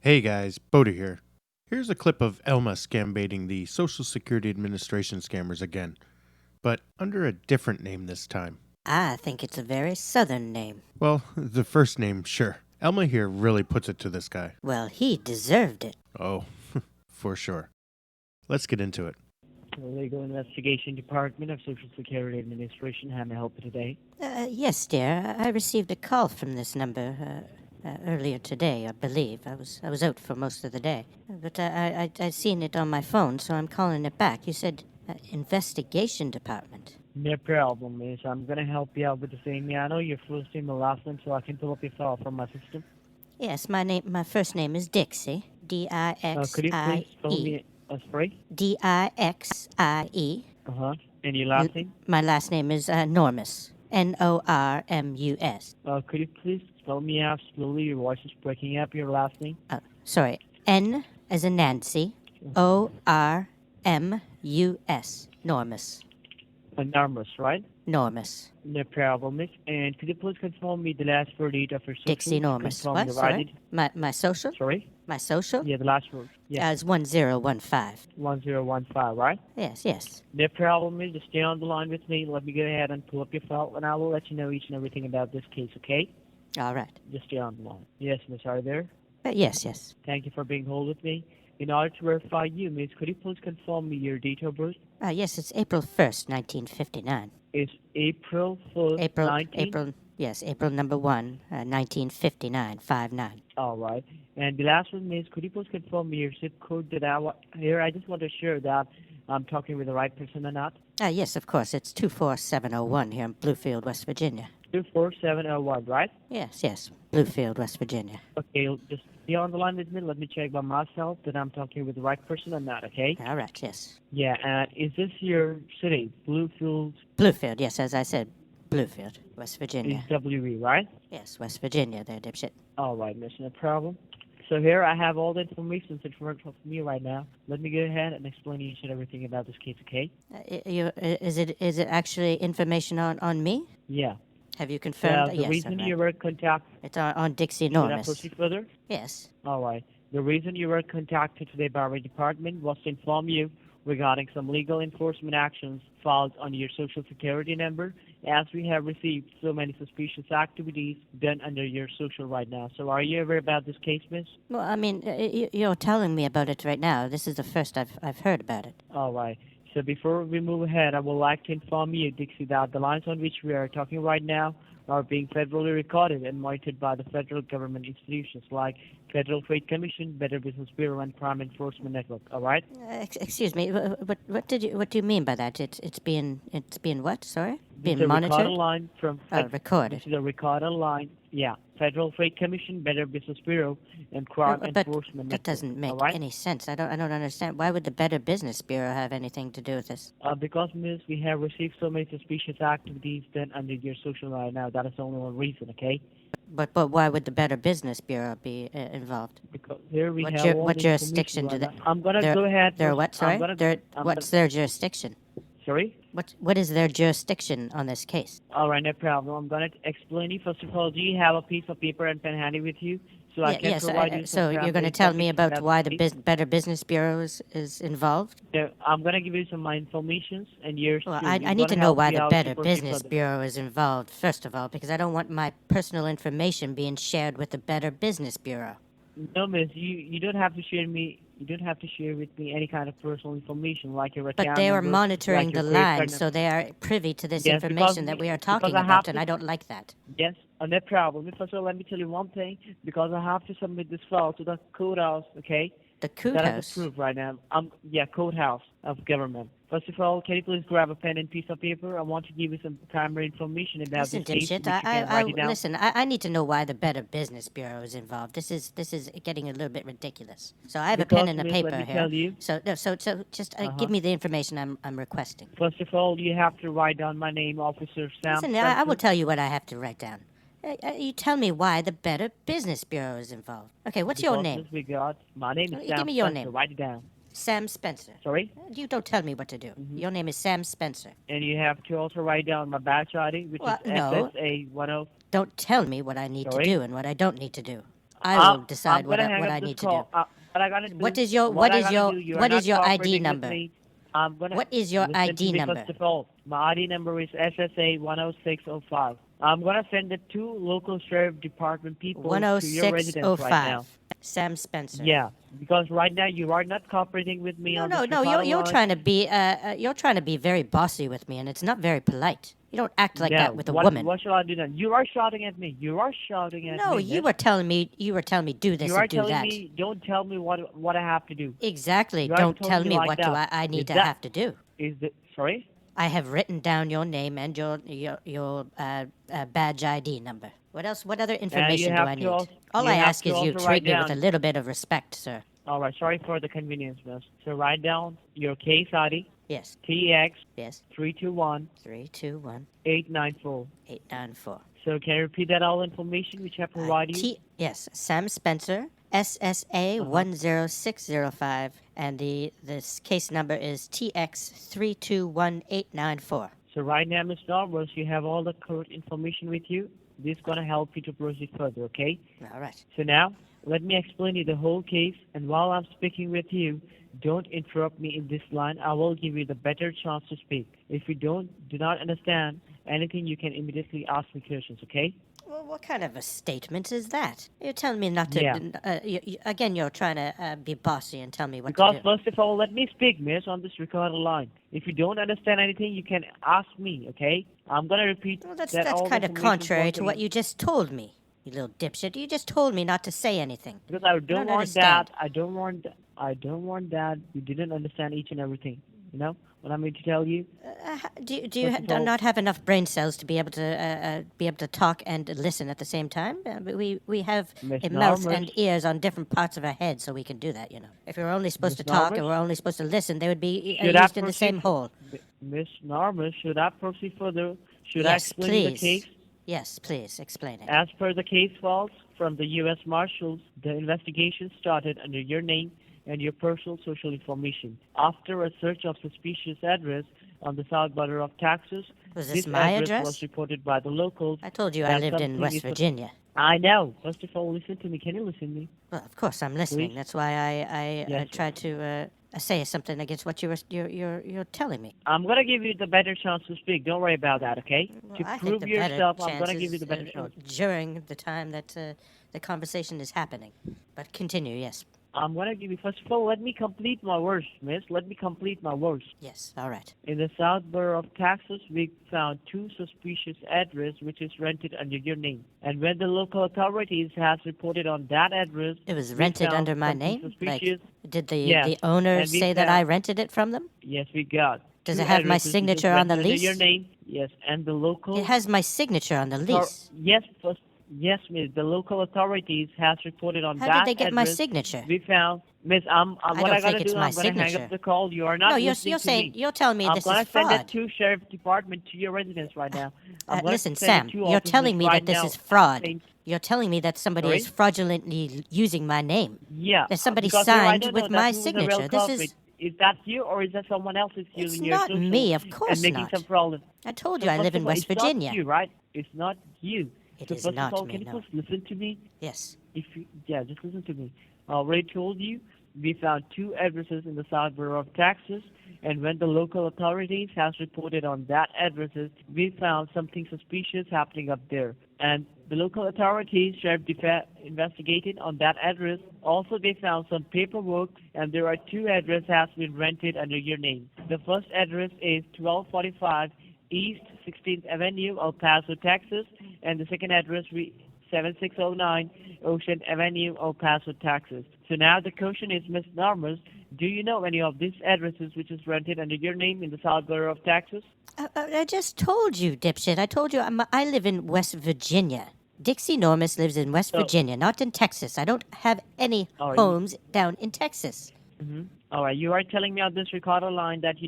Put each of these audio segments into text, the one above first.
Hey guys, Boda here. Here's a clip of Elma scambaiting the Social Security Administration scammers again, but under a different name this time. I think it's a very southern name. Well, the first name, sure. Elma here really puts it to this guy. Well, he deserved it. Oh, for sure. Let's get into it. The Legal Investigation Department of Social Security Administration. How may I help you today? Yes, dear. I received a call from this number earlier today, I believe. I was out for most of the day. But I seen it on my phone, so I'm calling it back. You said Investigation Department. No problem, miss. I'm going to help you out with the same. I know your first name and last name so I can pull up your file from my system. Yes, my first name is Dixie. D-I-X-I-E. Could you please spell me sorry? D-I-X-I-E. And your last name? My last name is Normus. N-O-R-M-U-S. Could you please spell me out slowly? Your voice is breaking up. Your last name? Sorry. N as in Nancy. O-R-M-U-S. Normus. Normus, right? Normus. No problem, miss. And could you please confirm me the last four date of your social? Dixie Normus. What? Sorry? My social? Sorry? My social? Yeah, the last word. Yeah. It's 1015. 1015, right? Yes. No problem, miss. Just stay on the line with me. Let me go ahead and pull up your file, and I will let you know each and everything about this case, okay? All right. Just stay on the line. Yes, miss, are you there? Yes. Thank you for being hold with me. In order to verify you, miss, could you please confirm me your date of birth? Yes, it's April 1st, 1959. It's April 1st, April number 1, 1959, 59. All right. And the last one, miss, could you please confirm me your zip code that I just want to assure that I'm talking with the right person or not? Yes, of course. It's 24701 here in Bluefield, West Virginia. 24701, right? Yes. Bluefield, West Virginia. Okay, just stay on the line with me. Let me check by myself that I'm talking with the right person or not, okay? All right, yes. Yeah, and is this your city, Bluefield? Bluefield, yes, as I said, Bluefield, West Virginia. It's WE, right? Yes, West Virginia there, dipshit. All right, miss, no problem. So here I have all the information that's from me right now. Let me go ahead and explain each and everything about this case, okay? Is it actually information on me? Yeah. Have you confirmed? The reason you were contacted... It's on Dixie Normus. Can I proceed further? Yes. All right. The reason you were contacted today by our department was to inform you regarding some legal enforcement actions filed on your Social Security number, as we have received so many suspicious activities done under your social right now. So are you aware about this case, miss? Well, I mean, you're telling me about it right now. This is the first I've heard about it. All right. So before we move ahead, I would like to inform you, Dixie, that the lines on which we are talking right now are being federally recorded and monitored by the federal government institutions like Federal Trade Commission, Better Business Bureau, and Crime Enforcement Network. All right? Excuse me. What do you mean by that? It's being what? Sorry, being it's a monitored. Recorded line from recorded. This is a recorded line. Yeah, Federal Trade Commission, Better Business Bureau, and Crime Enforcement Network. That doesn't make right? any sense. I don't understand. Why would the Better Business Bureau have anything to do with this? Because, miss, we have received so many suspicious activities done under your social right now. That is only one reason, okay? But why would the Better Business Bureau be involved? Because here we have what jurisdiction do they? I'm gonna go ahead. Their what? Sorry. What's their jurisdiction? Sorry. What is their jurisdiction on this case? All right, no problem. I'm gonna explain you. First of all, do you have a piece of paper and pen handy with you? So I can provide you. So you're going to tell me about why the Better Business Bureau is involved? No, I'm going to give you some of my information, and yours. Well, I need to know why the Better Business Bureau is involved, first of all, because I don't want my personal information being shared with the Better Business Bureau. No, miss, you don't have to share me. You don't have to share with me any kind of personal information like your account number. But they are monitoring like the line, so they are privy to this information that we are talking about, and I don't like that. Yes, no problem. First of all, let me tell you one thing, because I have to submit this file to the courthouse, okay? The courthouse? That is approved right now. Courthouse of government. First of all, can you please grab a pen and piece of paper? I want to give you some primary information about this case. Listen, I need to know why the Better Business Bureau is involved. This is getting a little bit ridiculous. So I have a pen and a paper here. Tell you. So just give me the information I'm requesting. First of all, you have to write down my name, Officer Sam. Listen, I will tell you what I have to write down. You tell me why the Better Business Bureau is involved. Okay, what's your name? My name is Sam Give me your Spencer. name. Write it down. Sam Spencer. Sorry? You don't tell me what to do. Your name is Sam Spencer. And you have to also write down my badge ID, which is SSA 10. Don't tell me what I need to do and what I don't need to do. I will decide I'm what gonna hang what up I this need to call. do. What I gotta do? What is your What I gotta do? You're what not is your ID cooperating with number? me. I'm gonna What is your listen to ID me number? first of all. My ID number is SSA 10605. I'm gonna send the 2 local sheriff department people to your residence right now. 10605. Sam Spencer. Yeah, because right now you are not cooperating with me on this No. You're recorded line. you're trying to be very bossy with me, and it's not very polite. You don't act like that with a what, woman. What shall I do then? You are shouting at me. You are shouting at me. No, you were telling me do this You are and do telling that. me, don't tell me what I have to do. Exactly. You are Don't telling tell me me like what that. I need Is to that- have to do. Sorry? I have written down your name and your badge ID number. What else? What other information do have I to need? also- All you I have ask to is you also treat write me with a down- little bit of respect, sir. All right, sorry for the convenience, miss. So write down your case ID, Yes. TX Yes. 321 321 894. 894. So can you repeat that all information which I provided you? Yes, Sam Spencer, SSA 10605, and this case number is TX 321894. So right now, Ms. Normus, you have all the correct information with you. This is going to help you to proceed further, okay? All right. So now, let me explain you the whole case, and while I'm speaking with you, don't interrupt me in this line. I will give you the better chance to speak. If you do not understand anything, you can immediately ask me questions, okay? Well, what kind of a statement is that? You're telling me not to. Yeah. Again, you're trying to be bossy and tell me what Because to do. first of all, let me speak, miss, on this recorded line. If you don't understand anything, you can ask me, okay? I'm going to repeat Well, that's that all kind of information contrary once to what again. you just told me, you little dipshit. You just told me not to say anything. Because I don't want understand. that. I don't want that. You didn't understand each and everything. You know what I mean to tell you? Do you not have enough brain cells to be able to talk and listen at the same time? We have Miss a mouth Normus. and ears on different parts of our head, so we can do that. You know, if we were only supposed Miss to talk Normus? and we're only supposed to listen, they would be Should I used in the same proceed- hole. Miss Normus, should I proceed further? Should I Yes, explain please. the case? Yes, please explain it. As per the case files from the U.S. Marshals, the investigation started under your name and your personal social information. After a search of suspicious address on the south border of Texas, Was this my address? was reported by the locals. I told you I that lived in something West is- Virginia. I know. First of all, listen to me. Can you listen to me? Well, of course I'm listening. Please? That's why I Yes. tried to say something against what you're telling me. I'm gonna give you the better chance to speak. Don't worry about that, okay? Well, to I think prove the better yourself, I'm chance gonna give you is, the better chance. during the time that the conversation is happening. But continue, yes. I'm gonna give you. First of all, let me complete my words, miss. Let me complete my words. Yes, all right. In the south borough of Texas, we found 2 suspicious addresses which is rented under your name. And when the local authorities has reported on that address, It was we rented found under my something name? Like, Suspicious. did the Yes, owner and we say that found- I rented it from them? Yes, we got. Does 2 it have my addresses which is signature on the rented under lease? Your name. Yes, and the local. It has my signature on the lease. Yes, miss. The local authorities has reported on How that did they get my address. signature? We found, miss. What don't I think gotta it's do? my I'm gonna hang signature. up the call. You are not No, you're listening to saying me. you're telling me I'm this gonna is send fraud. the 2 sheriff department to your residence right now. I'm gonna Listen, send Sam, the 2 you're telling me officers that right this now. is fraud. Saying- You're telling me that somebody Sorry? is fraudulently using my name. Yeah. That somebody because I signed don't with know my that's who the real signature. This culprit. Is that you or is that someone else who's It's using your not social me, of course and making not. some problem? I told So you I first live in of all, West it's Virginia. not you, right? It's not you. It so is first not of all, me, can you no. first listen to me? Yes. Just listen to me. I already told you we found 2 addresses in the south borough of Texas, and when the local authorities has reported on that addresses, we found something suspicious happening up there. And the local authorities investigated on that address. Also, they found some paperwork, and there are 2 addresses has been rented under your name. The first address is 1245 East 16th Avenue, El Paso, Texas, and the second address 7609 Ocean Avenue, El Paso, Texas. So now the question is, Ms. Normus, do you know any of these addresses which is rented under your name in the south borough of Texas? I just told you, dipshit. I told you I live in West Virginia. Dixie Normus lives in West Virginia, not in Texas. I don't have any homes down in Texas. Mm-hmm. All right, you are telling me on this recorder line that you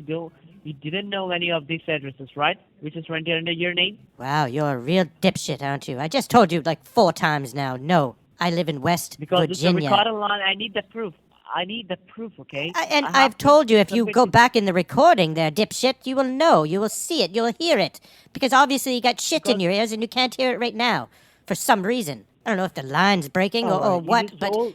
didn't know any of these addresses, right? Which is rented under your name? Wow, you're a real dipshit, aren't you? I just told you like 4 times now. No, I live in West Because it's a Virginia. recorder line, I need the proof. Okay? I've told you, if you go back in the recording there, dipshit, you will know. You will see it. You'll hear it. Because obviously you got shit in your ears and you can't hear it right now. For some reason. I don't know if the line's breaking or Alright, what, you but told-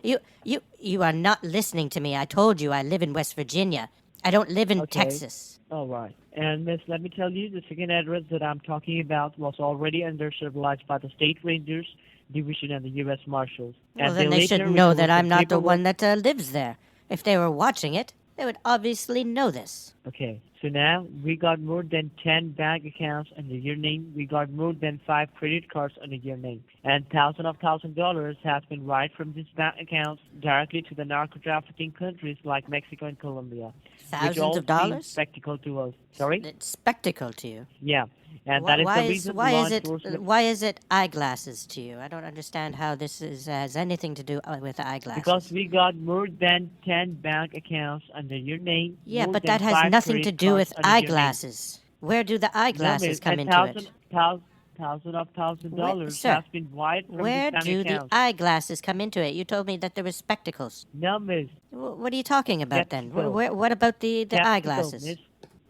you are not listening to me. I told you I live in West Virginia. I don't live in Okay. Texas. All right. And Miss, let me tell you, the second address that I'm talking about was already under surveillance by the State Rangers Division and the U.S. Marshals. Well, And then they should later know recovered that I'm some not the paperwork- one that lives there. If they were watching it, they would obviously know this. Okay, so now we got more than 10 bank accounts under your name. We got more than 5 credit cards under your name. And thousands of dollars has been wired from these bank accounts directly to the narco-trafficking countries like Mexico and Colombia. Which Thousands all of dollars? seems spectacle to us. Sorry? It's spectacle to you. Yeah. And Wh- that is why the is reason why law is it enforcement... why is it eyeglasses to you? I don't understand how this has anything to do with eyeglasses. Because we got more than 10 bank accounts under your name. Yeah, more but than that has 5 nothing to credit do with cards under your name. eyeglasses. Where do the eyeglasses come into it? Thousands of dollars sir, has been wired from Where these do bank the accounts. eyeglasses come into it? You told me that there were spectacles. No, miss. What are you talking about then? Skeptical. What about the Skeptical, eyeglasses? miss.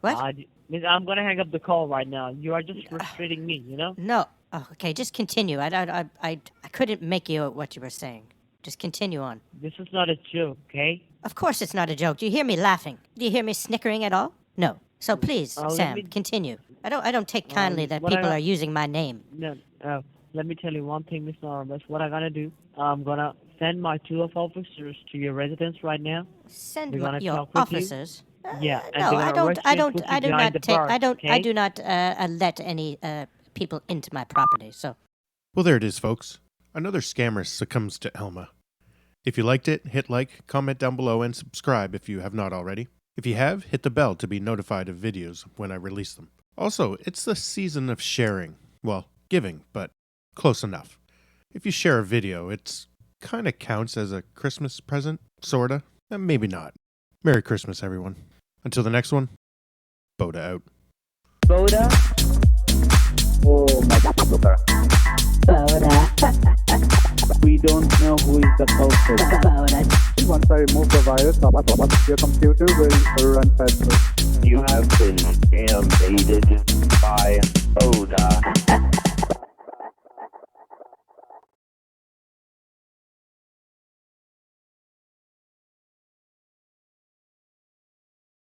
What? Miss, I'm going to hang up the call right now. You are just frustrating me, you know? No. Oh, okay, just continue. I couldn't make you out what you were saying. Just continue on. This is not a joke, okay? Of course it's not a joke. Do you hear me laughing? Do you hear me snickering at all? No. So please, let Sam, me- continue. I don't take kindly that what I people got- are using my name. No, let me tell you one thing, Mr. Normus. What I'm going to do, I'm going to send my 2 of officers to your residence right now. Send We're gonna your talk with you. officers. Yeah, and No, they're I gonna don't. arrest I you and don't. put I you do behind not the take. bars, I don't. I okay? do not let any people into my property. So Well, there it is, folks. Another scammer succumbs to Elma. If you liked it, hit like, comment down below, and subscribe if you have not already. If you have, hit the bell to be notified of videos when I release them. Also, it's the season of sharing. Well, giving, but close enough. If you share a video, it's kind of counts as a Christmas present, sorta, and maybe not. Merry Christmas, everyone. Until the next one, Boda out. Boda? Oh my God. We don't know who is the culprit. Once I remove the virus, your computer will run faster. You have been scambaited by Boda.